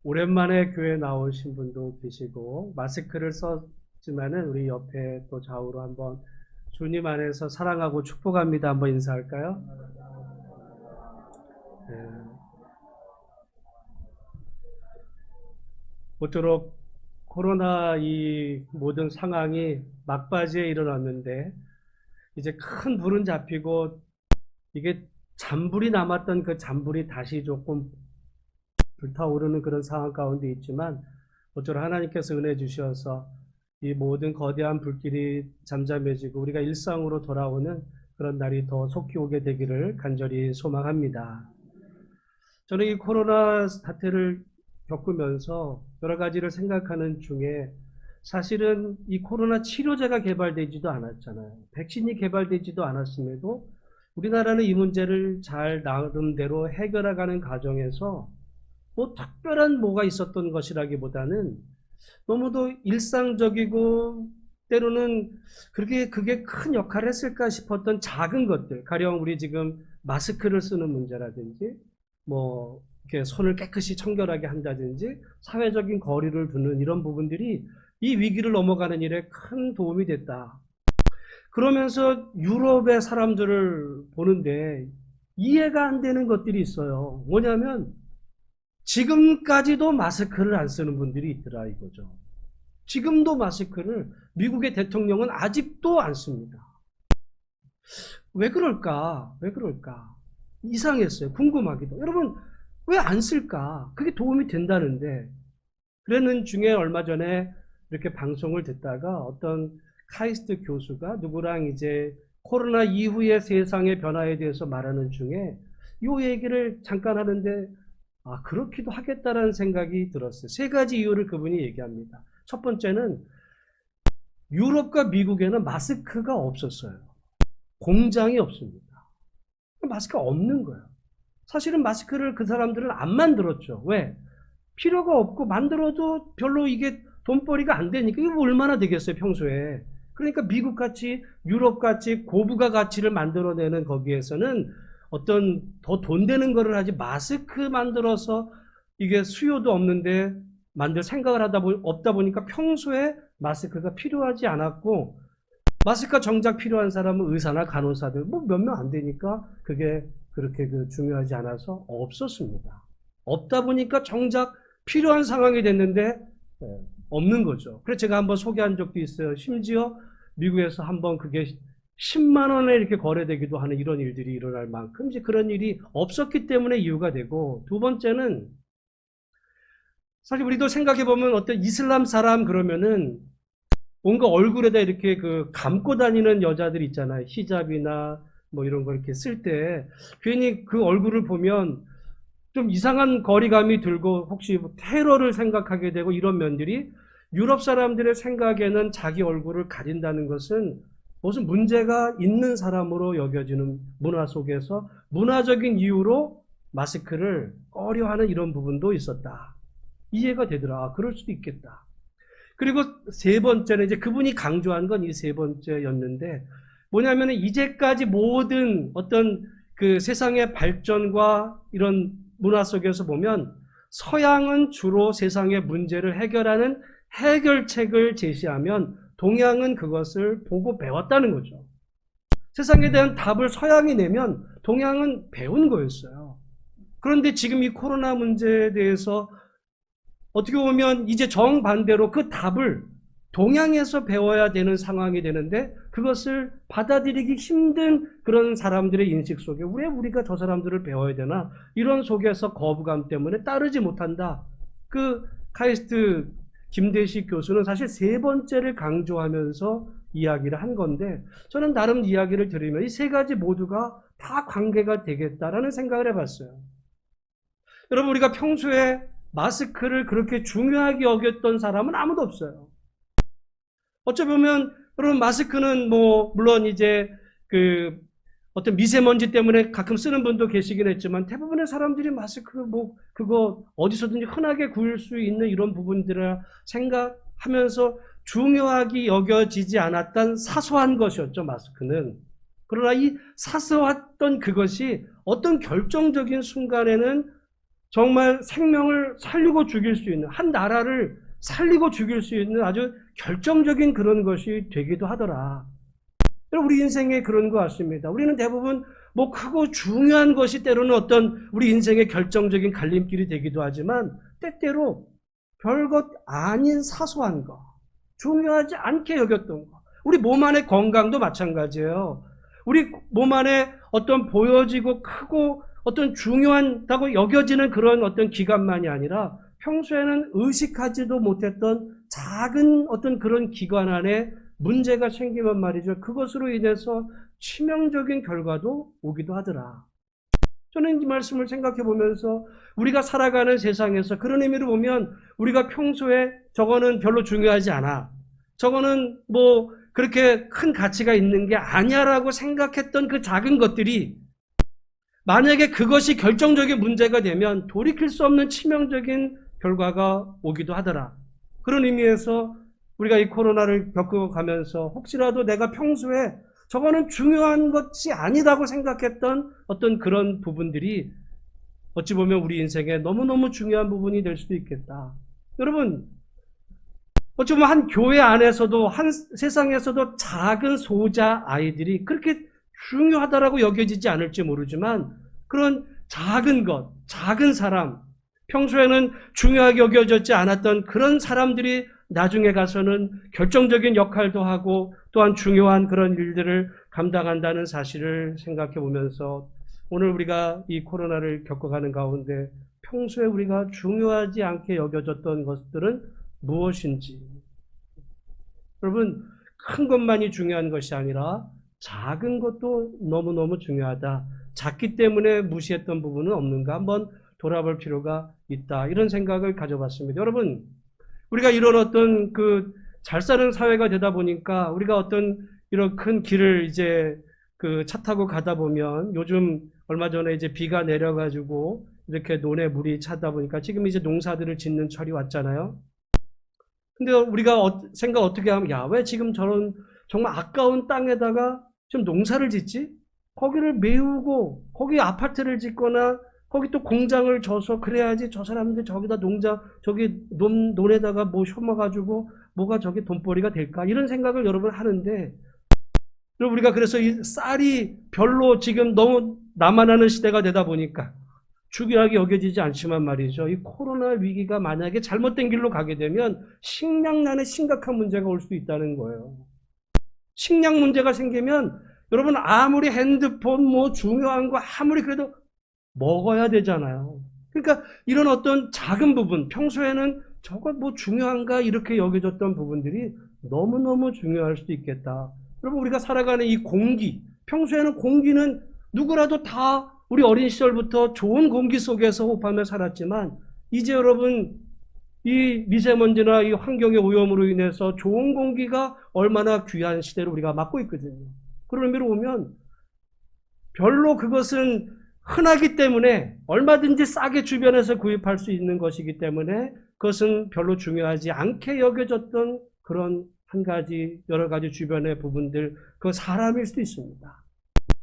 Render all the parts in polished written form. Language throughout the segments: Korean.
오랜만에 교회 나오신 분도 계시고, 마스크를 썼지만은 우리 옆에 또 좌우로 한번 주님 안에서 사랑하고 축복합니다. 한번 인사할까요? 네. 모쪼록 코로나 이 모든 상황이 막바지에 일어났는데, 이제 큰 불은 잡히고, 이게 잔불이 남았던 그 잔불이 다시 조금 불타오르는 그런 상황 가운데 있지만, 모쪼록 하나님께서 은혜 주셔서 이 모든 거대한 불길이 잠잠해지고 우리가 일상으로 돌아오는 그런 날이 더 속히 오게 되기를 간절히 소망합니다. 저는 이 코로나 사태를 겪으면서 여러 가지를 생각하는 중에, 사실은 이 코로나 치료제가 개발되지도 않았잖아요. 백신이 개발되지도 않았음에도 우리나라는 이 문제를 잘 나름대로 해결해가는 과정에서 뭐 특별한 뭐가 있었던 것이라기보다는 너무도 일상적이고, 때로는 그게 큰 역할을 했을까 싶었던 작은 것들, 가령 우리 지금 마스크를 쓰는 문제라든지, 뭐 이렇게 손을 깨끗이 청결하게 한다든지, 사회적인 거리를 두는 이런 부분들이 이 위기를 넘어가는 일에 큰 도움이 됐다. 그러면서 유럽의 사람들을 보는데 이해가 안 되는 것들이 있어요. 뭐냐면 지금까지도 마스크를 안 쓰는 분들이 있더라 이거죠. 지금도 마스크를 미국의 대통령은 아직도 안 씁니다. 왜 그럴까? 왜 그럴까? 이상했어요. 궁금하기도. 여러분, 왜 안 쓸까? 그게 도움이 된다는데. 그랬는 중에 얼마 전에 이렇게 방송을 듣다가 어떤 카이스트 교수가 누구랑 이제 코로나 이후의 세상의 변화에 대해서 말하는 중에 이 얘기를 잠깐 하는데, 아, 그렇기도 하겠다라는 생각이 들었어요. 세 가지 이유를 그분이 얘기합니다. 첫 번째는 유럽과 미국에는 마스크가 없었어요. 공장이 없습니다. 마스크가 없는 거예요. 사실은 마스크를 그 사람들은 안 만들었죠. 왜? 필요가 없고 만들어도 별로 이게 돈벌이가 안 되니까. 이거 얼마나 되겠어요, 평소에. 그러니까 미국같이 유럽같이 고부가 가치를 만들어내는 거기에서는 어떤 더 돈 되는 거를 하지, 마스크 만들어서 이게 수요도 없는데 만들 생각을 없다 보니까 평소에 마스크가 필요하지 않았고, 마스크가 정작 필요한 사람은 의사나 간호사들 뭐 몇 명 안 되니까 그게 그렇게 중요하지 않아서 없었습니다. 없다 보니까 정작 필요한 상황이 됐는데 없는 거죠. 그래서 제가 한번 소개한 적도 있어요. 심지어 미국에서 한번 그게 10만 원에 이렇게 거래되기도 하는 이런 일들이 일어날 만큼 이제 그런 일이 없었기 때문에 이유가 되고, 두 번째는 사실 우리도 생각해 보면 어떤 이슬람 사람 그러면은 뭔가 얼굴에다 이렇게 감고 다니는 여자들 있잖아요. 히잡이나 뭐 이런 거 이렇게 쓸 때 괜히 그 얼굴을 보면 좀 이상한 거리감이 들고 혹시 뭐 테러를 생각하게 되고, 이런 면들이 유럽 사람들의 생각에는 자기 얼굴을 가린다는 것은 무슨 문제가 있는 사람으로 여겨지는 문화 속에서 문화적인 이유로 마스크를 꺼려하는 이런 부분도 있었다. 이해가 되더라. 아, 그럴 수도 있겠다. 그리고 세 번째는 이제 그분이 강조한 건 이 세 번째였는데, 뭐냐면은 이제까지 모든 어떤 그 세상의 발전과 이런 문화 속에서 보면 서양은 주로 세상의 문제를 해결하는 해결책을 제시하면 동양은 그것을 보고 배웠다는 거죠. 세상에 대한 답을 서양이 내면 동양은 배운 거였어요. 그런데 지금 이 코로나 문제에 대해서 어떻게 보면 이제 정반대로 그 답을 동양에서 배워야 되는 상황이 되는데, 그것을 받아들이기 힘든 그런 사람들의 인식 속에 왜 우리가 저 사람들을 배워야 되나, 이런 속에서 거부감 때문에 따르지 못한다. 그 카이스트 김대식 교수는 사실 세 번째를 강조하면서 이야기를 한 건데, 저는 나름 이야기를 들으면 이 세 가지 모두가 다 관계가 되겠다라는 생각을 해봤어요. 여러분, 우리가 평소에 마스크를 그렇게 중요하게 여겼던 사람은 아무도 없어요. 어찌 보면, 여러분, 마스크는 뭐, 물론 이제 어떤 미세먼지 때문에 가끔 쓰는 분도 계시긴 했지만, 대부분의 사람들이 마스크 뭐, 그거 어디서든지 흔하게 구할 수 있는 이런 부분들을 생각하면서 중요하게 여겨지지 않았던 사소한 것이었죠, 마스크는. 그러나 이 사소했던 그것이 어떤 결정적인 순간에는 정말 생명을 살리고 죽일 수 있는, 한 나라를 살리고 죽일 수 있는 아주 결정적인 그런 것이 되기도 하더라. 우리 인생에 그런 것 같습니다. 우리는 대부분 뭐 크고 중요한 것이 때로는 어떤 우리 인생의 결정적인 갈림길이 되기도 하지만 때때로 별것 아닌 사소한 거, 중요하지 않게 여겼던 거. 우리 몸 안의 건강도 마찬가지예요. 우리 몸 안에 어떤 보여지고 크고 어떤 중요하다고 여겨지는 그런 어떤 기관만이 아니라 평소에는 의식하지도 못했던 작은 어떤 그런 기관 안에 문제가 생기면 말이죠. 그것으로 인해서 치명적인 결과도 오기도 하더라. 저는 이 말씀을 생각해 보면서 우리가 살아가는 세상에서 그런 의미로 보면 우리가 평소에 저거는 별로 중요하지 않아. 저거는 뭐 그렇게 큰 가치가 있는 게 아니야라고 생각했던 그 작은 것들이 만약에 그것이 결정적인 문제가 되면 돌이킬 수 없는 치명적인 결과가 오기도 하더라. 그런 의미에서 우리가 이 코로나를 겪어가면서 혹시라도 내가 평소에 저거는 중요한 것이 아니다고 생각했던 어떤 그런 부분들이 어찌 보면 우리 인생에 너무너무 중요한 부분이 될 수도 있겠다. 여러분, 어찌 보면 한 교회 안에서도 한 세상에서도 작은 소자 아이들이 그렇게 중요하다라고 여겨지지 않을지 모르지만 그런 작은 것, 작은 사람, 평소에는 중요하게 여겨졌지 않았던 그런 사람들이 나중에 가서는 결정적인 역할도 하고 또한 중요한 그런 일들을 감당한다는 사실을 생각해 보면서 오늘 우리가 이 코로나를 겪어가는 가운데 평소에 우리가 중요하지 않게 여겨졌던 것들은 무엇인지. 여러분, 큰 것만이 중요한 것이 아니라 작은 것도 너무너무 중요하다. 작기 때문에 무시했던 부분은 없는가 한번 돌아볼 필요가 있다. 이런 생각을 가져봤습니다. 여러분, 우리가 이런 어떤 잘 사는 사회가 되다 보니까 우리가 어떤 이런 큰 길을 이제 차 타고 가다 보면 요즘 얼마 전에 이제 비가 내려가지고 이렇게 논에 물이 차다 보니까 지금 이제 농사들을 짓는 철이 왔잖아요. 근데 우리가 생각 어떻게 하면 야, 왜 지금 저런 정말 아까운 땅에다가 지금 농사를 짓지? 거기를 메우고 거기 아파트를 짓거나 거기 또 공장을 져서 그래야지 저 사람들 저기다 저기 논에다가 뭐 심어가지고 뭐가 저기 돈벌이가 될까? 이런 생각을 여러분 하는데 우리가 그래서 이 쌀이 별로 지금 너무 남아나는 시대가 되다 보니까 중요하게 여겨지지 않지만 말이죠. 이 코로나 위기가 만약에 잘못된 길로 가게 되면 식량난에 심각한 문제가 올 수 있다는 거예요. 식량 문제가 생기면 여러분 아무리 핸드폰 뭐 중요한 거 아무리 그래도 먹어야 되잖아요. 그러니까 이런 어떤 작은 부분, 평소에는 저거 뭐 중요한가 이렇게 여겨졌던 부분들이 너무너무 중요할 수도 있겠다. 여러분 우리가 살아가는 이 공기, 평소에는 공기는 누구라도 다 우리 어린 시절부터 좋은 공기 속에서 호흡하며 살았지만 이제 여러분 이 미세먼지나 이 환경의 오염으로 인해서 좋은 공기가 얼마나 귀한 시대를 우리가 맞고 있거든요. 그런 의미로 보면 별로 그것은 흔하기 때문에 얼마든지 싸게 주변에서 구입할 수 있는 것이기 때문에 그것은 별로 중요하지 않게 여겨졌던 그런 한 가지 여러 가지 주변의 부분들, 그 사람일 수도 있습니다.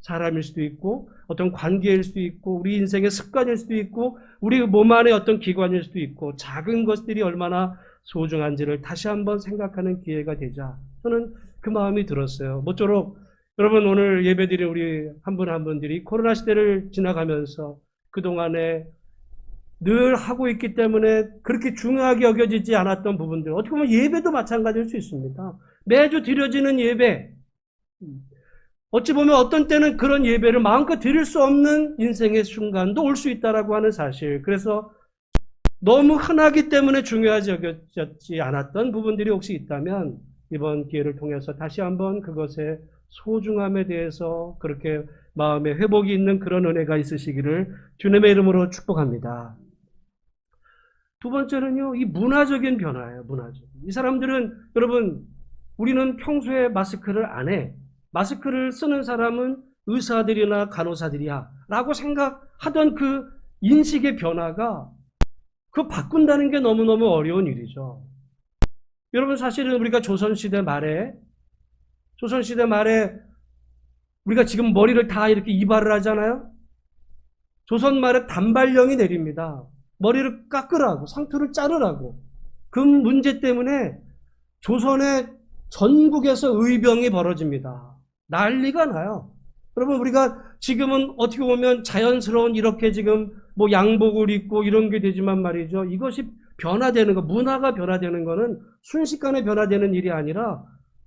사람일 수도 있고 어떤 관계일 수도 있고 우리 인생의 습관일 수도 있고 우리 몸 안의 어떤 기관일 수도 있고 작은 것들이 얼마나 소중한지를 다시 한번 생각하는 기회가 되자 저는 그 마음이 들었어요. 모쪼록 여러분 오늘 예배드린 우리 한 분 한 분들이 코로나 시대를 지나가면서 그동안에 늘 하고 있기 때문에 그렇게 중요하게 여겨지지 않았던 부분들 어떻게 보면 예배도 마찬가지일 수 있습니다. 매주 드려지는 예배 어찌 보면 어떤 때는 그런 예배를 마음껏 드릴 수 없는 인생의 순간도 올 수 있다라고 하는 사실. 그래서 너무 흔하기 때문에 중요하지 여겨졌지 않았던 부분들이 혹시 있다면 이번 기회를 통해서 다시 한번 그것의 소중함에 대해서 그렇게 마음의 회복이 있는 그런 은혜가 있으시기를 주님의 이름으로 축복합니다. 두 번째는요, 이 문화적인 변화예요, 문화적. 이 사람들은, 여러분, 우리는 평소에 마스크를 안 해. 마스크를 쓰는 사람은 의사들이나 간호사들이야. 라고 생각하던 그 인식의 변화가 그거 바꾼다는 게 너무너무 어려운 일이죠. 여러분, 사실은 우리가 조선시대 말에 우리가 지금 머리를 다 이렇게 이발을 하잖아요? 조선 말에 단발령이 내립니다. 머리를 깎으라고, 상투를 자르라고. 그 문제 때문에 조선의 전국에서 의병이 벌어집니다. 난리가 나요. 여러분, 우리가 지금은 어떻게 보면 자연스러운 이렇게 지금 뭐 양복을 입고 이런 게 되지만 말이죠. 이것이 변화되는 거, 문화가 변화되는 거는 순식간에 변화되는 일이 아니라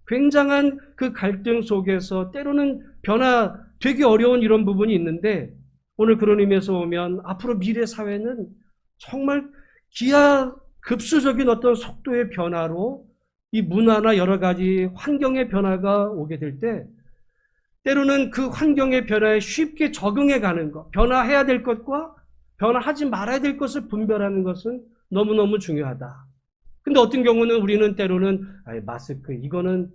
굉장한 그 갈등 속에서 때로는 변화되기 어려운 이런 부분이 있는데, 오늘 그런 의미에서 보면 앞으로 미래 사회는 정말 기하급수적인 어떤 속도의 변화로 이 문화나 여러 가지 환경의 변화가 오게 될 때, 때로는 그 환경의 변화에 쉽게 적응해 가는 것, 변화해야 될 것과 변화하지 말아야 될 것을 분별하는 것은 너무너무 중요하다. 근데 어떤 경우는 우리는 때로는 마스크 이거는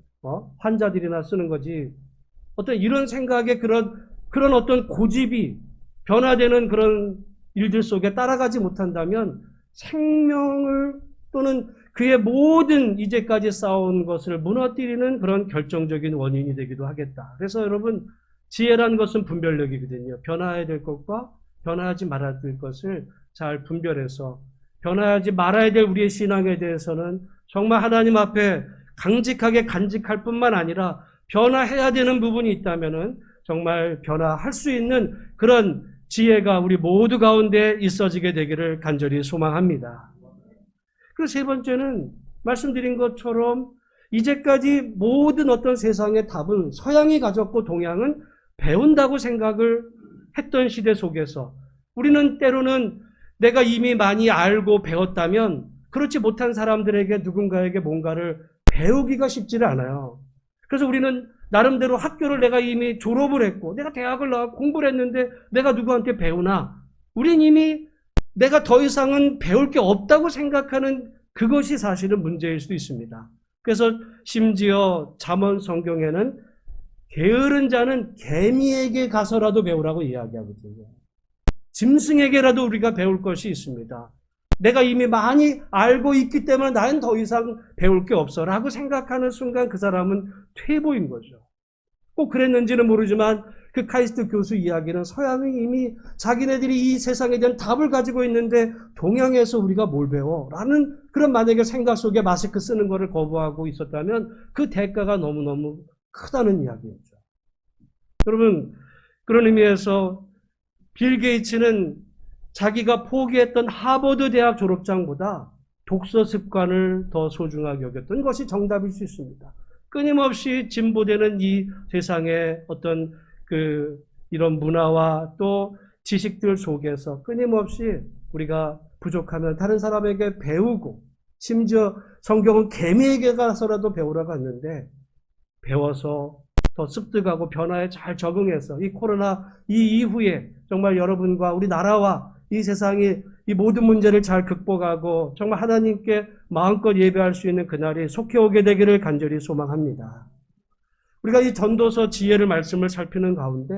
환자들이나 쓰는 거지, 어떤 이런 생각에 그런 어떤 고집이 변화되는 그런 일들 속에 따라가지 못한다면 생명을 또는 그의 모든 이제까지 쌓아온 것을 무너뜨리는 그런 결정적인 원인이 되기도 하겠다. 그래서 여러분, 지혜라는 것은 분별력이거든요. 변화해야 될 것과 변화하지 말아야 될 것을 잘 분별해서 변화하지 말아야 될 우리의 신앙에 대해서는 정말 하나님 앞에 강직하게 간직할 뿐만 아니라 변화해야 되는 부분이 있다면은 정말 변화할 수 있는 그런 지혜가 우리 모두 가운데 있어지게 되기를 간절히 소망합니다. 그리고 세 번째는 말씀드린 것처럼 이제까지 모든 어떤 세상의 답은 서양이 가졌고 동양은 배운다고 생각을 했던 시대 속에서 우리는 때로는 내가 이미 많이 알고 배웠다면 그렇지 못한 사람들에게 누군가에게 뭔가를 배우기가 쉽지를 않아요. 그래서 우리는 나름대로 학교를 내가 이미 졸업을 했고 내가 대학을 나와 공부를 했는데 내가 누구한테 배우나? 우린 이미 내가 더 이상은 배울 게 없다고 생각하는 그것이 사실은 문제일 수도 있습니다. 그래서 심지어 잠언 성경에는 게으른 자는 개미에게 가서라도 배우라고 이야기하거든요. 짐승에게라도 우리가 배울 것이 있습니다. 내가 이미 많이 알고 있기 때문에 나는 더 이상 배울 게 없어 라고 생각하는 순간 그 사람은 퇴보인 거죠. 꼭 그랬는지는 모르지만 그 카이스트 교수 이야기는 서양이 이미 자기네들이 이 세상에 대한 답을 가지고 있는데 동양에서 우리가 뭘 배워? 라는 그런 만약에 생각 속에 마스크 쓰는 것을 거부하고 있었다면 그 대가가 너무너무 크다는 이야기였죠. 여러분, 그런 의미에서 빌 게이츠는 자기가 포기했던 하버드 대학 졸업장보다 독서 습관을 더 소중하게 여겼던 것이 정답일 수 있습니다. 끊임없이 진보되는 이 세상의 어떤 이런 문화와 또 지식들 속에서 끊임없이 우리가 부족하면 다른 사람에게 배우고, 심지어 성경은 개미에게 가서라도 배우라고 했는데 배워서 더 습득하고 변화에 잘 적응해서 이 코로나 이 이후에 정말 여러분과 우리 나라와 이 세상이 이 모든 문제를 잘 극복하고 정말 하나님께 마음껏 예배할 수 있는 그날이 속히 오게 되기를 간절히 소망합니다. 우리가 이 전도서 지혜를 말씀을 살피는 가운데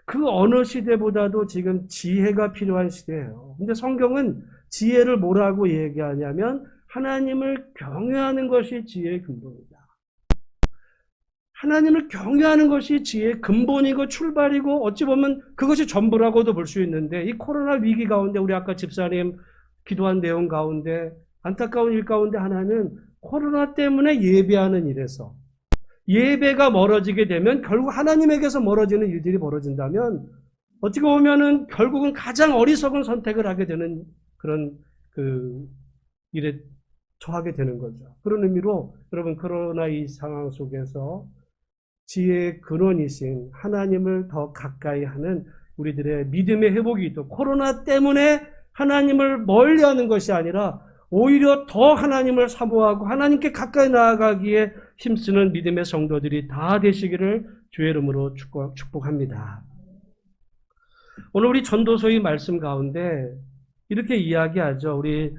그 어느 시대보다도 지금 지혜가 필요한 시대예요. 근데 성경은 지혜를 뭐라고 얘기하냐면 하나님을 경외하는 것이 지혜의 근본이다. 하나님을 경외하는 것이 지혜의 근본이고 출발이고 어찌 보면 그것이 전부라고도 볼 수 있는데 이 코로나 위기 가운데 우리 아까 집사님 기도한 내용 가운데 안타까운 일 가운데 하나는 코로나 때문에 예배하는 일에서 예배가 멀어지게 되면 결국 하나님에게서 멀어지는 일들이 벌어진다면 어찌 보면은 결국은 가장 어리석은 선택을 하게 되는 그런 일에 처하게 되는 거죠. 그런 의미로 여러분 코로나 이 상황 속에서 지혜의 근원이신 하나님을 더 가까이 하는 우리들의 믿음의 회복이 있도록 코로나 때문에 하나님을 멀리하는 것이 아니라 오히려 더 하나님을 사모하고 하나님께 가까이 나아가기에 힘쓰는 믿음의 성도들이 다 되시기를 주의 이름으로 축복합니다. 오늘 우리 전도서의 말씀 가운데 이렇게 이야기하죠. 우리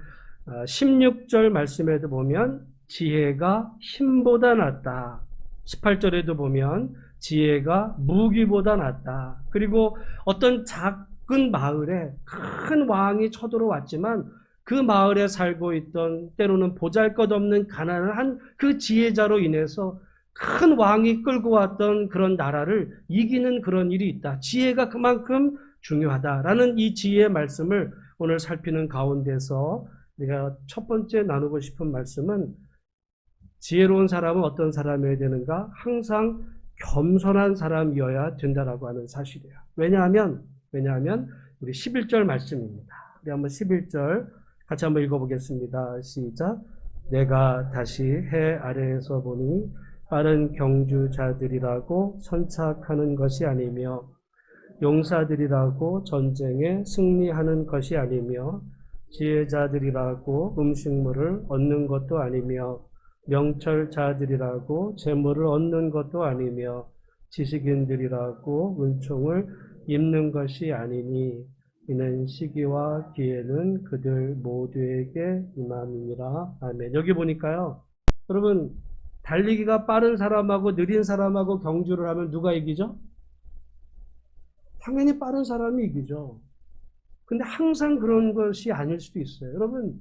16절 말씀에도 보면 지혜가 힘보다 낫다. 18절에도 보면 지혜가 무기보다 낫다. 그리고 어떤 작은 마을에 큰 왕이 쳐들어왔지만 그 마을에 살고 있던 때로는 보잘것없는 가난한 그 지혜자로 인해서 큰 왕이 끌고 왔던 그런 나라를 이기는 그런 일이 있다. 지혜가 그만큼 중요하다라는 이 지혜의 말씀을 오늘 살피는 가운데서 내가 첫 번째 나누고 싶은 말씀은 지혜로운 사람은 어떤 사람이어야 되는가? 항상 겸손한 사람이어야 된다라고 하는 사실이에요. 왜냐하면 우리 11절 말씀입니다. 우리 한번 11절 같이 한번 읽어보겠습니다. 시작. 내가 다시 해 아래에서 보니 빠른 경주자들이라고 선착하는 것이 아니며 용사들이라고 전쟁에 승리하는 것이 아니며 지혜자들이라고 음식물을 얻는 것도 아니며 명철자들이라고 재물을 얻는 것도 아니며 지식인들이라고 은총을 입는 것이 아니니 이는 시기와 기회는 그들 모두에게 임함이니라. 아멘. 여기 보니까요, 여러분, 달리기가 빠른 사람하고 느린 사람하고 경주를 하면 누가 이기죠? 당연히 빠른 사람이 이기죠. 근데 항상 그런 것이 아닐 수도 있어요. 여러분,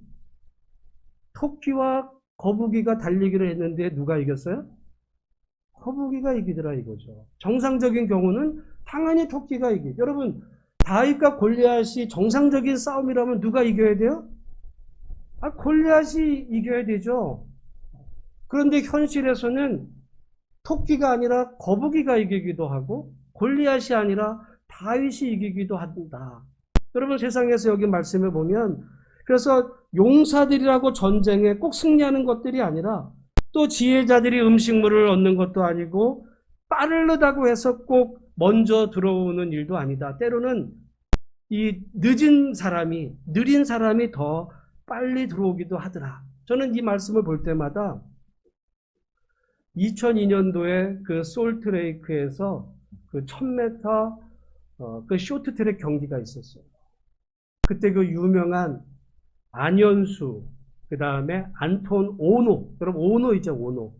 토끼와 거북이가 달리기를 했는데 누가 이겼어요? 거북이가 이기더라 이거죠. 정상적인 경우는 당연히 토끼가 이기죠. 여러분, 다윗과 골리앗이 정상적인 싸움이라면 누가 이겨야 돼요? 골리앗이 이겨야 되죠. 그런데 현실에서는 토끼가 아니라 거북이가 이기기도 하고 골리앗이 아니라 다윗이 이기기도 한다. 여러분, 세상에서 여기 말씀해 보면 그래서 용사들이라고 전쟁에 꼭 승리하는 것들이 아니라 또 지혜자들이 음식물을 얻는 것도 아니고 빠르다고 해서 꼭 먼저 들어오는 일도 아니다. 때로는 이 느린 사람이 더 빨리 들어오기도 하더라. 저는 이 말씀을 볼 때마다 2002년도에 그 솔트레이크에서 그 1000m 그 쇼트트랙 경기가 있었어요. 그때 그 유명한 안현수, 그 다음에 안톤 오노, 여러분 오노 있죠, 오노.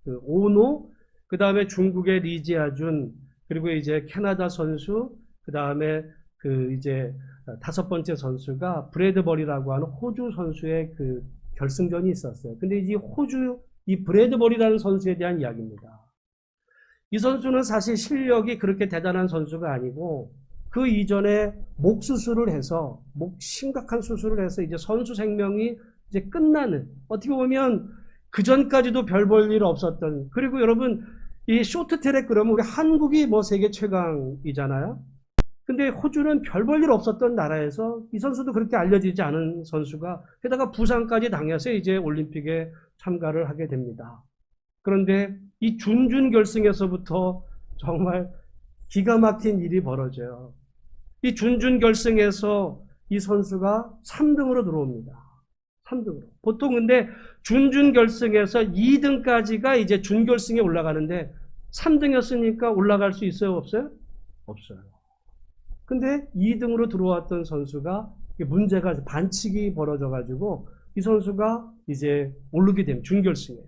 그 오노, 그 다음에 중국의 리지아준, 그리고 이제 캐나다 선수, 그 다음에 그 이제 5번째 선수가 브래드버리라고 하는 호주 선수의 그 결승전이 있었어요. 근데 이 브래드버리라는 선수에 대한 이야기입니다. 이 선수는 사실 실력이 그렇게 대단한 선수가 아니고 그 이전에 목 수술을 해서 심각한 수술을 해서 이제 선수 생명이 이제 끝나는, 어떻게 보면 그 전까지도 별 볼 일 없었던, 그리고 여러분 이 쇼트트랙 그러면 우리 한국이 뭐 세계 최강이잖아요. 근데 호주는 별 볼 일 없었던 나라에서 이 선수도 그렇게 알려지지 않은 선수가 게다가 부상까지 당해서 이제 올림픽에 참가를 하게 됩니다. 그런데 이 준준 결승에서부터 정말 기가 막힌 일이 벌어져요. 이 준준 결승에서 이 선수가 3등으로 들어옵니다. 3등으로. 보통 근데 준준 결승에서 2등까지가 이제 준결승에 올라가는데 3등이었으니까 올라갈 수 있어요, 없어요? 없어요. 근데 2등으로 들어왔던 선수가 문제가 반칙이 벌어져가지고 이 선수가 이제 오르게 됩니다. 준결승에.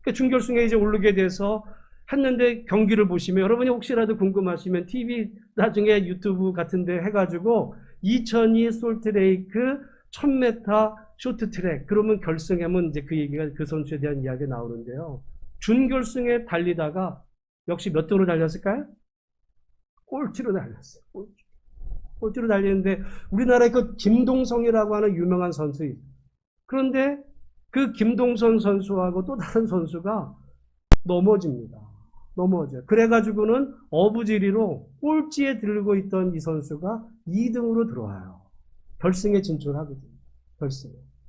그러니까 준결승에 이제 오르게 돼서 했는데 경기를 보시면 여러분이 혹시라도 궁금하시면 TV 나중에 유튜브 같은데 해가지고 2002 솔트레이크 1000m 쇼트트랙 그러면 결승하면 이제 그 얘기가 그 선수에 대한 이야기가 나오는데요. 준결승에 달리다가 역시 몇 등으로 달렸을까요? 꼴찌로 달렸어요. 꼴찌로 달리는데 우리나라에 그 김동성이라고 하는 유명한 선수 있어요. 그런데 그 김동선 선수하고 또 다른 선수가 넘어집니다. 넘어져요. 그래가지고는 어부지리로 꼴찌에 들고 있던 이 선수가 2등으로 들어와요. 결승에 진출하거든요.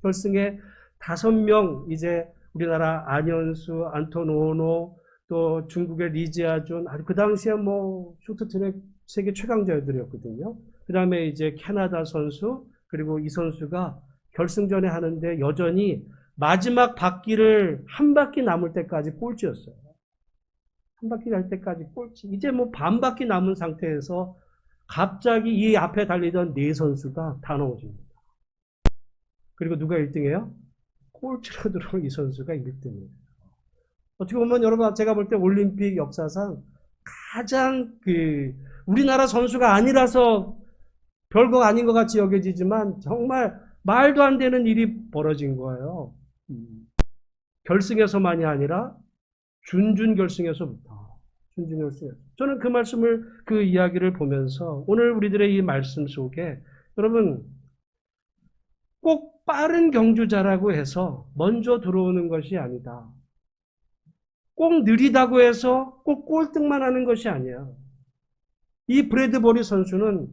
결승에 5명 이제 우리나라 안현수, 안톤 오노, 또 중국의 리지아준, 그 당시에 뭐 쇼트트랙 세계 최강자들이었거든요. 그 다음에 이제 캐나다 선수, 그리고 이 선수가 결승전에 하는데 여전히 마지막 바퀴를 한 바퀴 남을 때까지 꼴찌였어요. 한 바퀴 갈 때까지 꼴찌. 이제 뭐 반 바퀴 남은 상태에서 갑자기 이 앞에 달리던 네 선수가 다 넘어집니다. 그리고 누가 1등이에요? 꼴찌로 들어온 이 선수가 1등이에요. 어떻게 보면 여러분 제가 볼 때 올림픽 역사상 가장 우리나라 선수가 아니라서 별거 아닌 것 같이 여겨지지만 정말 말도 안 되는 일이 벌어진 거예요. 결승에서만이 아니라 준결승에서부터. 저는 그 말씀을, 그 이야기를 보면서 오늘 우리들의 이 말씀 속에 여러분 꼭 빠른 경주자라고 해서 먼저 들어오는 것이 아니다. 꼭 느리다고 해서 꼭 꼴등만 하는 것이 아니야. 이 브래드버리 선수는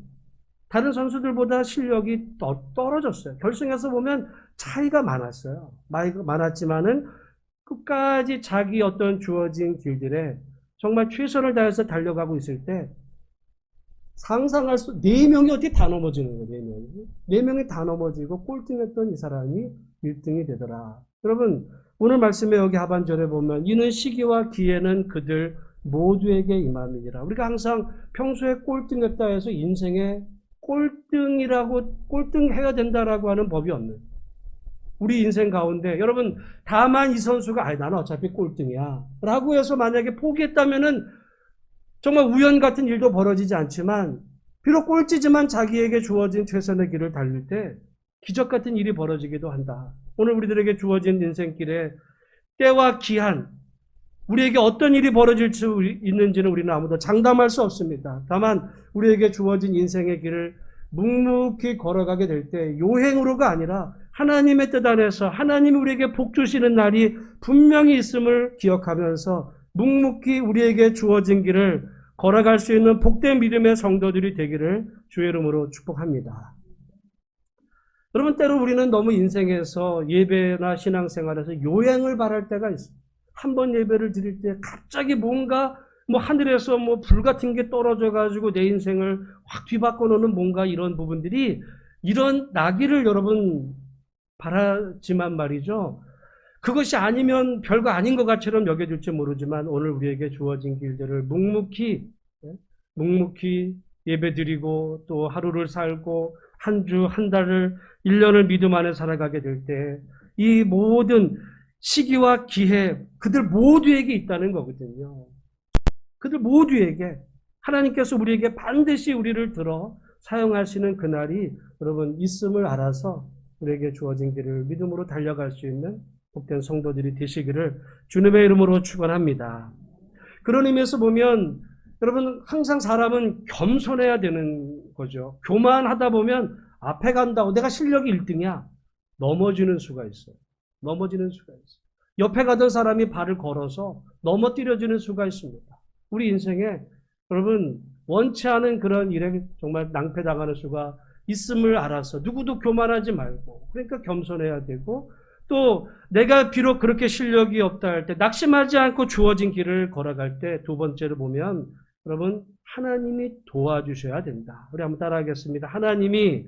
다른 선수들보다 실력이 떨어졌어요. 결승에서 보면 차이가 많았어요. 많았지만은 끝까지 자기 어떤 주어진 길들에 정말 최선을 다해서 달려가고 있을 때 상상할 수, 네 명이 어떻게 다 넘어지는 거예요, 네 명이. 네 명이 다 넘어지고 꼴등했던 이 사람이 1등이 되더라. 여러분, 오늘 말씀에 여기 하반절에 보면 이는 시기와 기회는 그들 모두에게 임함이니라. 우리가 항상 평소에 꼴등했다 해서 인생에 꼴등해야 된다라고 하는 법이 없는. 우리 인생 가운데, 여러분, 다만 이 선수가, 나는 어차피 꼴등이야. 라고 해서 만약에 포기했다면은 정말 우연 같은 일도 벌어지지 않지만, 비록 꼴찌지만 자기에게 주어진 최선의 길을 달릴 때 기적 같은 일이 벌어지기도 한다. 오늘 우리들에게 주어진 인생길에 때와 기한, 우리에게 어떤 일이 벌어질 수 있는지는 우리는 아무도 장담할 수 없습니다. 다만 우리에게 주어진 인생의 길을 묵묵히 걸어가게 될 때 요행으로가 아니라 하나님의 뜻 안에서 하나님이 우리에게 복 주시는 날이 분명히 있음을 기억하면서 묵묵히 우리에게 주어진 길을 걸어갈 수 있는 복된 믿음의 성도들이 되기를 주의 이름으로 축복합니다. 여러분, 때로 우리는 너무 인생에서 예배나 신앙생활에서 요행을 바랄 때가 있습니다. 한 번 예배를 드릴 때 갑자기 뭔가 하늘에서 불 같은 게 떨어져 가지고 내 인생을 확 뒤바꿔 놓는 뭔가 이런 부분들이 일어나기를 여러분 바라지만 말이죠. 그것이 아니면 별거 아닌 것 같처럼 여겨질지 모르지만 오늘 우리에게 주어진 길들을 묵묵히 예배드리고 또 하루를 살고 한 주, 한 달을, 1년을 믿음 안에 살아가게 될 때 이 모든 시기와 기회, 그들 모두에게 있다는 거거든요. 그들 모두에게 하나님께서 우리에게 반드시 우리를 들어 사용하시는 그날이 여러분 있음을 알아서 우리에게 주어진 길을 믿음으로 달려갈 수 있는 복된 성도들이 되시기를 주님의 이름으로 축원합니다. 그런 의미에서 보면 여러분 항상 사람은 겸손해야 되는 거죠. 교만하다 보면 앞에 간다고 내가 실력이 1등이야. 넘어지는 수가 있어요. 넘어지는 수가 있어요. 옆에 가던 사람이 발을 걸어서 넘어뜨려지는 수가 있습니다. 우리 인생에 여러분 원치 않은 그런 일에 정말 낭패당하는 수가 있음을 알아서 누구도 교만하지 말고 그러니까 겸손해야 되고 또 내가 비록 그렇게 실력이 없다 할 때 낙심하지 않고 주어진 길을 걸어갈 때 두 번째로 보면 여러분 하나님이 도와주셔야 된다. 우리 한번 따라하겠습니다. 하나님이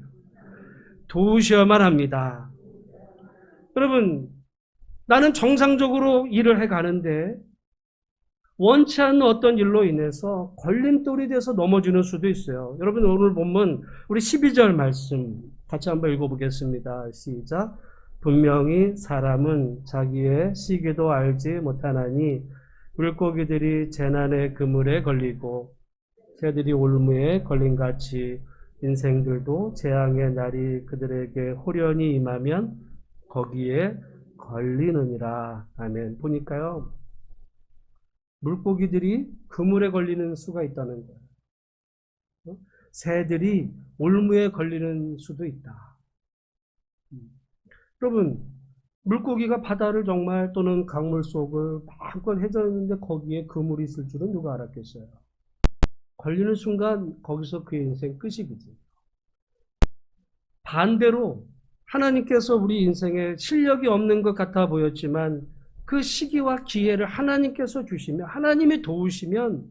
도우셔야만 합니다. 여러분 나는 정상적으로 일을 해가는데 원치 않는 어떤 일로 인해서 걸림돌이 돼서 넘어지는 수도 있어요. 여러분 오늘 보면 우리 12절 말씀 같이 한번 읽어보겠습니다. 시작. 분명히 사람은 자기의 시기도 알지 못하나니 물고기들이 재난의 그물에 걸리고 새들이 올무에 걸림같이 인생들도 재앙의 날이 그들에게 호련히 임하면 거기에 걸리느니라. 아멘. 보니까요. 물고기들이 그물에 걸리는 수가 있다는 거예요. 새들이 올무에 걸리는 수도 있다. 여러분, 물고기가 바다를 정말 또는 강물 속을 마음껏 헤엄는데 거기에 그물이 있을 줄은 누가 알았겠어요? 걸리는 순간 거기서 그의 인생 끝이거든요. 반대로 하나님께서 우리 인생에 실력이 없는 것 같아 보였지만 그 시기와 기회를 하나님께서 주시면 하나님이 도우시면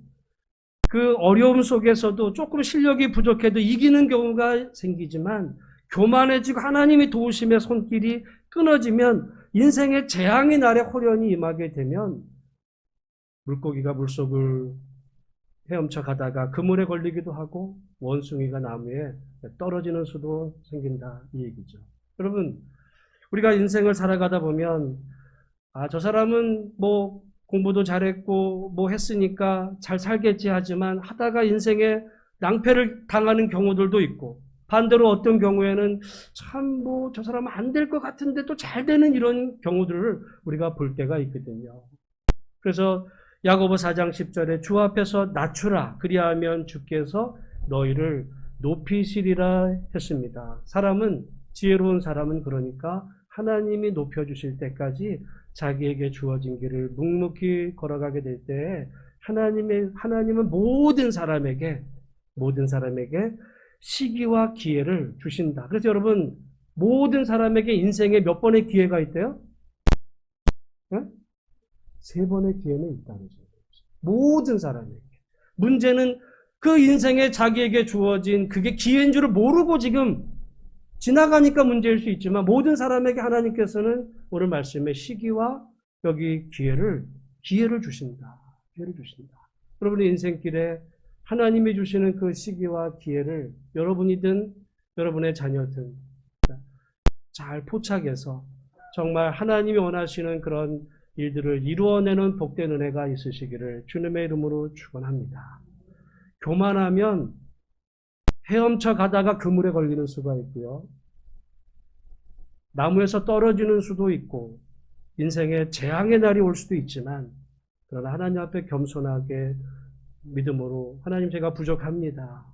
그 어려움 속에서도 조금 실력이 부족해도 이기는 경우가 생기지만 교만해지고 하나님이 도우심의 손길이 끊어지면 인생의 재앙의 날에 호련히 임하게 되면 물고기가 물속을 헤엄쳐 가다가 그물에 걸리기도 하고 원숭이가 나무에 떨어지는 수도 생긴다 이 얘기죠. 여러분 우리가 인생을 살아가다 보면 저 사람은 공부도 잘했고 했으니까 잘 살겠지 하지만 하다가 인생에 낭패를 당하는 경우들도 있고 반대로 어떤 경우에는 참 저 사람은 안 될 것 같은데 또 잘 되는 이런 경우들을 우리가 볼 때가 있거든요. 그래서 야고보 4장 10절에 주 앞에서 낮추라 그리하면 주께서 너희를 높이시리라 했습니다. 사람은 지혜로운 사람은 그러니까 하나님이 높여주실 때까지 자기에게 주어진 길을 묵묵히 걸어가게 될 때 하나님은 모든 사람에게 시기와 기회를 주신다. 그래서 여러분, 모든 사람에게 인생에 몇 번의 기회가 있대요? 네? 3번의 기회는 있다는 거죠. 모든 사람에게. 문제는 그 인생에 자기에게 주어진 그게 기회인 줄을 모르고 지금 지나가니까 문제일 수 있지만 모든 사람에게 하나님께서는 오늘 말씀에 시기와 여기 기회를 주신다. 기회를 주신다. 여러분의 인생길에 하나님이 주시는 그 시기와 기회를 여러분이든 여러분의 자녀든 잘 포착해서 정말 하나님이 원하시는 그런 일들을 이루어내는 복된 은혜가 있으시기를 주님의 이름으로 축원합니다. 교만하면 헤엄쳐 가다가 그물에 걸리는 수가 있고요. 나무에서 떨어지는 수도 있고 인생에 재앙의 날이 올 수도 있지만 그러나 하나님 앞에 겸손하게 믿음으로 하나님 제가 부족합니다.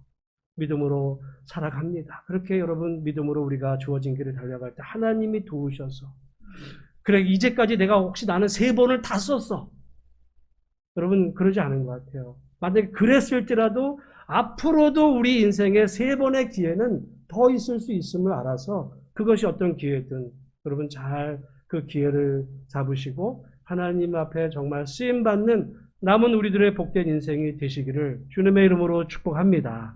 믿음으로 살아갑니다. 그렇게 여러분 믿음으로 우리가 주어진 길을 달려갈 때 하나님이 도우셔서 그래 이제까지 내가 혹시 나는 3번을 다 썼어. 여러분 그러지 않은 것 같아요. 만약에 그랬을지라도 앞으로도 우리 인생에 3번의 기회는 더 있을 수 있음을 알아서 그것이 어떤 기회든 여러분 잘 그 기회를 잡으시고 하나님 앞에 정말 쓰임받는 남은 우리들의 복된 인생이 되시기를 주님의 이름으로 축복합니다.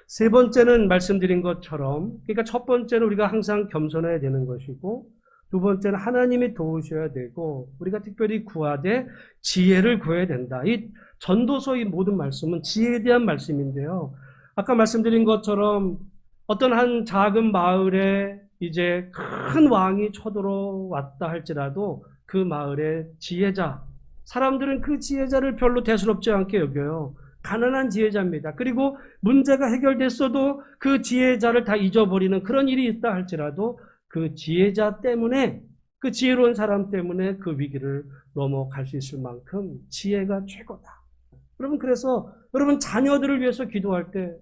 3번째는 말씀드린 것처럼 그러니까 첫 번째는 우리가 항상 겸손해야 되는 것이고 두 번째는 하나님이 도우셔야 되고 우리가 특별히 구하되 지혜를 구해야 된다. 이 전도서의 모든 말씀은 지혜에 대한 말씀인데요. 아까 말씀드린 것처럼 어떤 한 작은 마을에 이제 큰 왕이 쳐들어왔다 할지라도 그 마을의 지혜자, 사람들은 그 지혜자를 별로 대수롭지 않게 여겨요. 가난한 지혜자입니다. 그리고 문제가 해결됐어도 그 지혜자를 다 잊어버리는 그런 일이 있다 할지라도 그 지혜자 때문에 그 지혜로운 사람 때문에 그 위기를 넘어갈 수 있을 만큼 지혜가 최고다. 여러분 그래서 여러분 자녀들을 위해서 기도할 때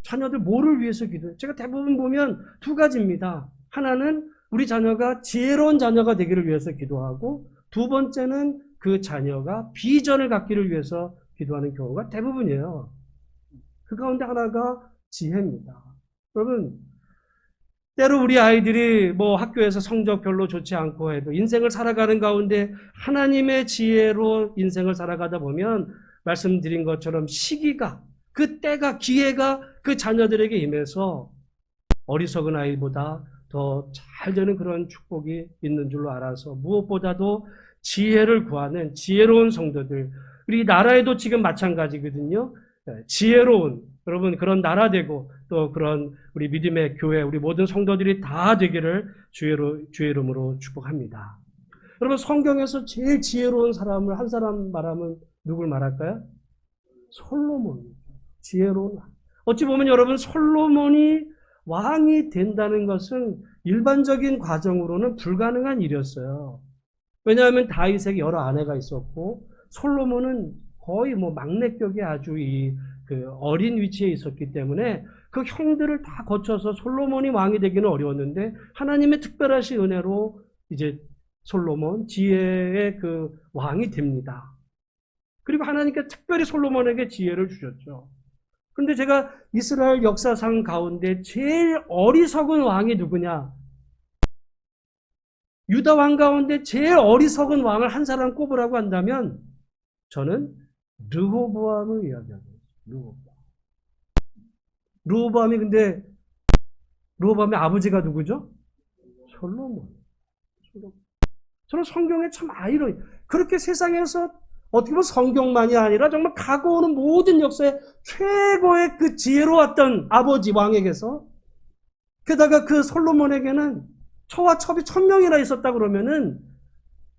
자녀들 뭐를 위해서 기도해요? 제가 대부분 보면 2가지입니다. 하나는 우리 자녀가 지혜로운 자녀가 되기를 위해서 기도하고 두 번째는 그 자녀가 비전을 갖기를 위해서 기도하는 경우가 대부분이에요. 그 가운데 하나가 지혜입니다. 여러분 때로 우리 아이들이 뭐 학교에서 성적 별로 좋지 않고 해도 인생을 살아가는 가운데 하나님의 지혜로 인생을 살아가다 보면 말씀드린 것처럼 시기가 그 때가 기회가 그 자녀들에게 임해서 어리석은 아이보다 더 잘 되는 그런 축복이 있는 줄로 알아서 무엇보다도 지혜를 구하는 지혜로운 성도들 우리 나라에도 지금 마찬가지거든요. 지혜로운 여러분 그런 나라 되고 또 그런 우리 믿음의 교회 우리 모든 성도들이 다 되기를 주의 이름으로 축복합니다. 여러분 성경에서 제일 지혜로운 사람을 한 사람 말하면 누굴 말할까요? 솔로몬. 지혜로운 어찌 보면 여러분 솔로몬이 왕이 된다는 것은 일반적인 과정으로는 불가능한 일이었어요. 왜냐하면 다윗에게 여러 아내가 있었고 솔로몬은 거의 뭐 막내격의 아주 그 어린 위치에 있었기 때문에 그 형들을 다 거쳐서 솔로몬이 왕이 되기는 어려웠는데 하나님의 특별하신 은혜로 이제 솔로몬 지혜의 그 왕이 됩니다. 그리고 하나님께 특별히 솔로몬에게 지혜를 주셨죠. 그런데 제가 이스라엘 역사상 가운데 제일 어리석은 왕이 누구냐? 유다 왕 가운데 제일 어리석은 왕을 한 사람 꼽으라고 한다면 저는 르호보암을 이야기합니다. 르호보암이 근데 르호보암의 아버지가 누구죠? 솔로몬. 저는 성경에 참 아이러니 그렇게 세상에서 어떻게 보면 성경만이 아니라 정말 가고오는 모든 역사에 최고의 그 지혜로웠던 아버지 왕에게서 게다가 그 솔로몬에게는 처와 첩이 1000명이나 있었다 그러면은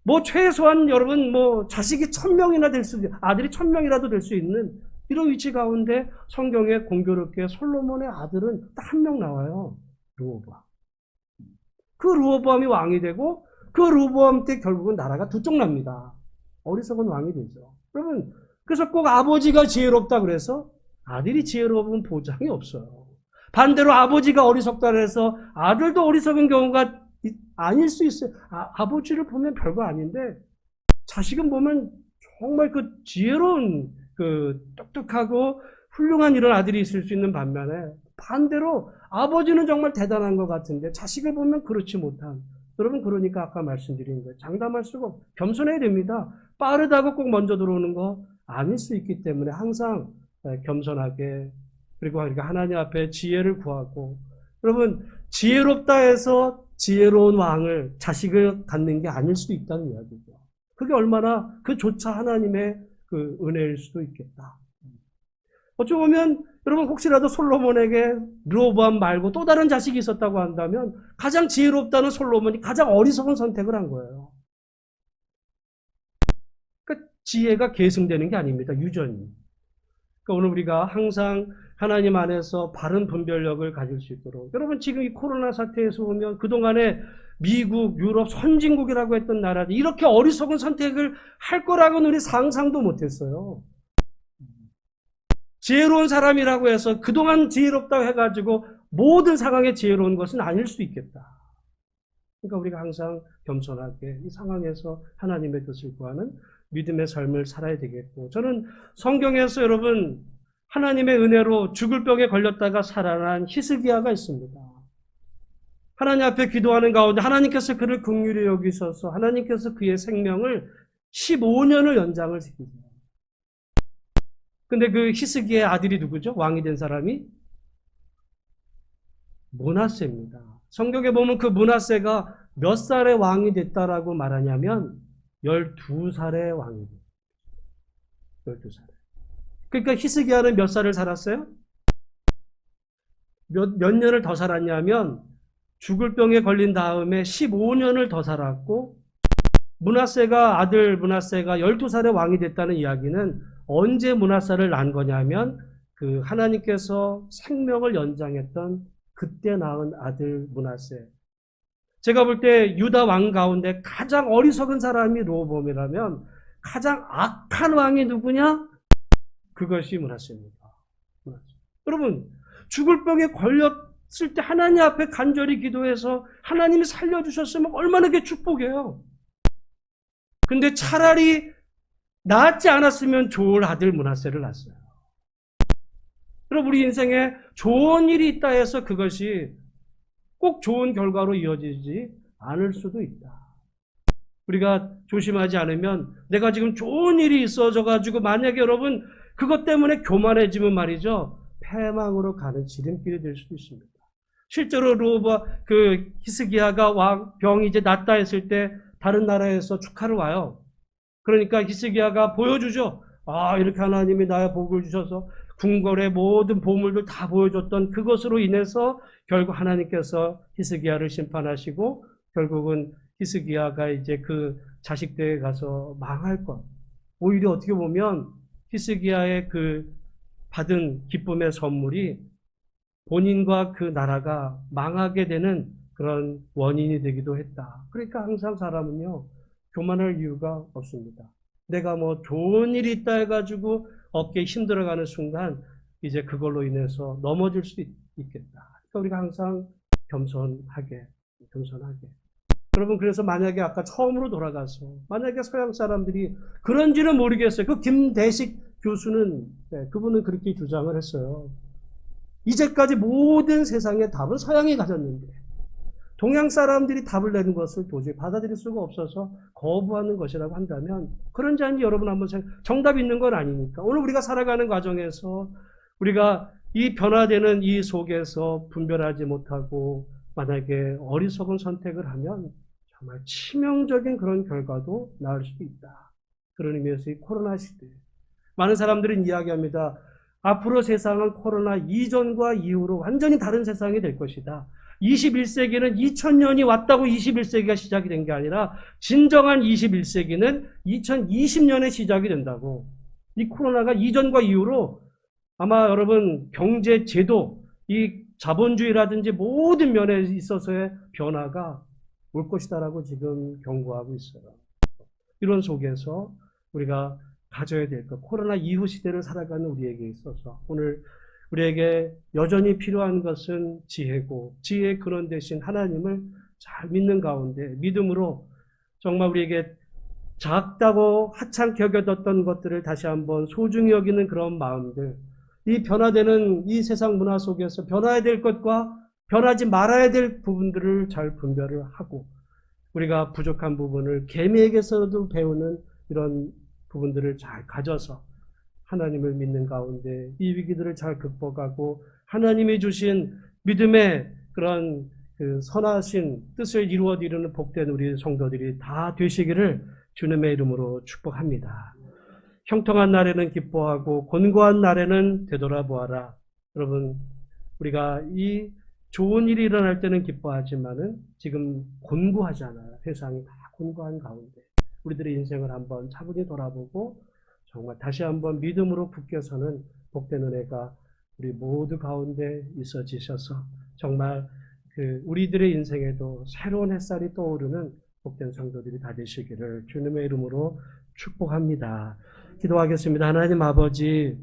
뭐 최소한 여러분 뭐 자식이 1000명이나 될 수, 아들이 1000명이라도 될 수 있는 이런 위치 가운데 성경에 공교롭게 솔로몬의 아들은 딱 1명 나와요. 르호보암. 그 르호보암이 왕이 되고 그 르호보암 때 결국은 나라가 두 쪽 납니다. 어리석은 왕이 되죠. 여러분 그래서 꼭 아버지가 지혜롭다 그래서 아들이 지혜로운 보장이 없어요. 반대로 아버지가 어리석다 해서 아들도 어리석은 경우가 아닐 수 있어요. 아버지를 보면 별거 아닌데 자식은 보면 정말 그 지혜로운 그 똑똑하고 훌륭한 이런 아들이 있을 수 있는 반면에 반대로 아버지는 정말 대단한 것 같은데 자식을 보면 그렇지 못한. 여러분 그러니까 아까 말씀드린 거예요. 장담할 수가 없고 겸손해야 됩니다. 빠르다고 꼭 먼저 들어오는 거 아닐 수 있기 때문에 항상 겸손하게 그리고 하나님 앞에 지혜를 구하고 여러분 지혜롭다 해서 지혜로운 왕을 자식을 갖는 게 아닐 수도 있다는 이야기죠. 그게 얼마나 그조차 하나님의 그 은혜일 수도 있겠다. 어찌 보면 여러분 혹시라도 솔로몬에게 르호보암 말고 또 다른 자식이 있었다고 한다면 가장 지혜롭다는 솔로몬이 가장 어리석은 선택을 한 거예요. 그러니까 지혜가 계승되는 게 아닙니다. 유전이. 그러니까 오늘 우리가 항상 하나님 안에서 바른 분별력을 가질 수 있도록 여러분 지금 이 코로나 사태에서 보면 그동안에 미국, 유럽 선진국이라고 했던 나라들이 이렇게 어리석은 선택을 할 거라고는 우리 상상도 못했어요. 지혜로운 사람이라고 해서 그동안 지혜롭다고 해가지고 모든 상황에 지혜로운 것은 아닐 수 있겠다. 그러니까 우리가 항상 겸손하게 이 상황에서 하나님의 뜻을 구하는 믿음의 삶을 살아야 되겠고 저는 성경에서 여러분 하나님의 은혜로 죽을 병에 걸렸다가 살아난 히스기야가 있습니다. 하나님 앞에 기도하는 가운데 하나님께서 그를 긍휼히 여기셔서 하나님께서 그의 생명을 15년을 연장을 시키세요. 근데 그 히스기야의 아들이 누구죠? 왕이 된 사람이? 므낫세입니다. 성경에 보면 그 므낫세가 몇 살에 왕이 됐다라고 말하냐면 12살에 왕이 됐어요. 12살에. 그러니까 히스기야는 몇 살을 살았어요? 몇 년을 더 살았냐면 죽을 병에 걸린 다음에 15년을 더 살았고 아들 므낫세가 12살에 왕이 됐다는 이야기는 언제 므낫세를 낳은 거냐면 그 하나님께서 생명을 연장했던 그때 낳은 아들 므낫세. 제가 볼 때 유다 왕 가운데 가장 어리석은 사람이 르호보암이라면 가장 악한 왕이 누구냐? 그것이 므낫세입니다. 여러분 죽을 병에 걸렸을 때 하나님 앞에 간절히 기도해서 하나님이 살려주셨으면 얼마나 그게 축복이에요. 근데 차라리 낳지 않았으면 좋을 아들 므낫세를 낳았어요. 그럼 우리 인생에 좋은 일이 있다 해서 그것이 꼭 좋은 결과로 이어지지 않을 수도 있다. 우리가 조심하지 않으면 내가 지금 좋은 일이 있어져가지고 만약에 여러분 그것 때문에 교만해지면 말이죠. 패망으로 가는 지름길이 될 수도 있습니다. 실제로 그 히스기야가 병이 이제 낫다 했을 때 다른 나라에서 축하를 와요. 그러니까 히스기야가 보여주죠. 이렇게 하나님이 나의 복을 주셔서 궁궐의 모든 보물들 다 보여줬던 그것으로 인해서 결국 하나님께서 히스기야를 심판하시고 결국은 히스기야가 이제 그 자식들에 가서 망할 것. 오히려 어떻게 보면 히스기야의 그 받은 기쁨의 선물이 본인과 그 나라가 망하게 되는 그런 원인이 되기도 했다. 그러니까 항상 사람은요, 교만할 이유가 없습니다. 내가 뭐 좋은 일이 있다 해가지고 어깨에 힘들어가는 순간 이제 그걸로 인해서 넘어질 수 있겠다. 그러니까 우리가 항상 겸손하게. 여러분 그래서 만약에 아까 처음으로 돌아가서 만약에 서양 사람들이 그런지는 모르겠어요. 그 김대식 교수는 그분은 그렇게 주장을 했어요. 이제까지 모든 세상의 답은 서양이 가졌는데 동양 사람들이 답을 내는 것을 도저히 받아들일 수가 없어서 거부하는 것이라고 한다면 그런지 아닌지 여러분 한번 정답이 있는 건 아니니까 오늘 우리가 살아가는 과정에서 우리가 이 변화되는 이 속에서 분별하지 못하고 만약에 어리석은 선택을 하면 정말 치명적인 그런 결과도 나올 수도 있다. 그런 의미에서 이 코로나 시대 많은 사람들은 이야기합니다. 앞으로 세상은 코로나 이전과 이후로 완전히 다른 세상이 될 것이다. 21세기는 2000년이 왔다고 21세기가 시작이 된 게 아니라 진정한 21세기는 2020년에 시작이 된다고. 이 코로나가 이전과 이후로 아마 여러분 경제 제도, 이 자본주의라든지 모든 면에 있어서의 변화가 올 것이다라고 지금 경고하고 있어요. 이런 속에서 우리가 가져야 될 것, 코로나 이후 시대를 살아가는 우리에게 있어서 오늘 우리에게 여전히 필요한 것은 지혜고 지혜의 근원 되신 하나님을 잘 믿는 가운데 믿음으로 정말 우리에게 작다고 하찮게 여겨졌던 것들을 다시 한번 소중히 여기는 그런 마음들, 이 변화되는 이 세상 문화 속에서 변화해야 될 것과 변하지 말아야 될 부분들을 잘 분별을 하고 우리가 부족한 부분을 개미에게서도 배우는 이런 부분들을 잘 가져서 하나님을 믿는 가운데 이 위기들을 잘 극복하고 하나님이 주신 믿음의 그런 그 선하신 뜻을 이루어드리는 복된 우리 성도들이 다 되시기를 주님의 이름으로 축복합니다. 형통한 날에는 기뻐하고 곤고한 날에는 되돌아보아라. 여러분, 우리가 이 좋은 일이 일어날 때는 기뻐하지만은 지금 곤고하잖아요. 세상이 다 곤고한 가운데 우리들의 인생을 한번 차분히 돌아보고 정말 다시 한번 믿음으로 굳게서는 복된 은혜가 우리 모두 가운데 있어지셔서 정말 그 우리들의 인생에도 새로운 햇살이 떠오르는 복된 성도들이 다 되시기를 주님의 이름으로 축복합니다. 기도하겠습니다. 하나님 아버지,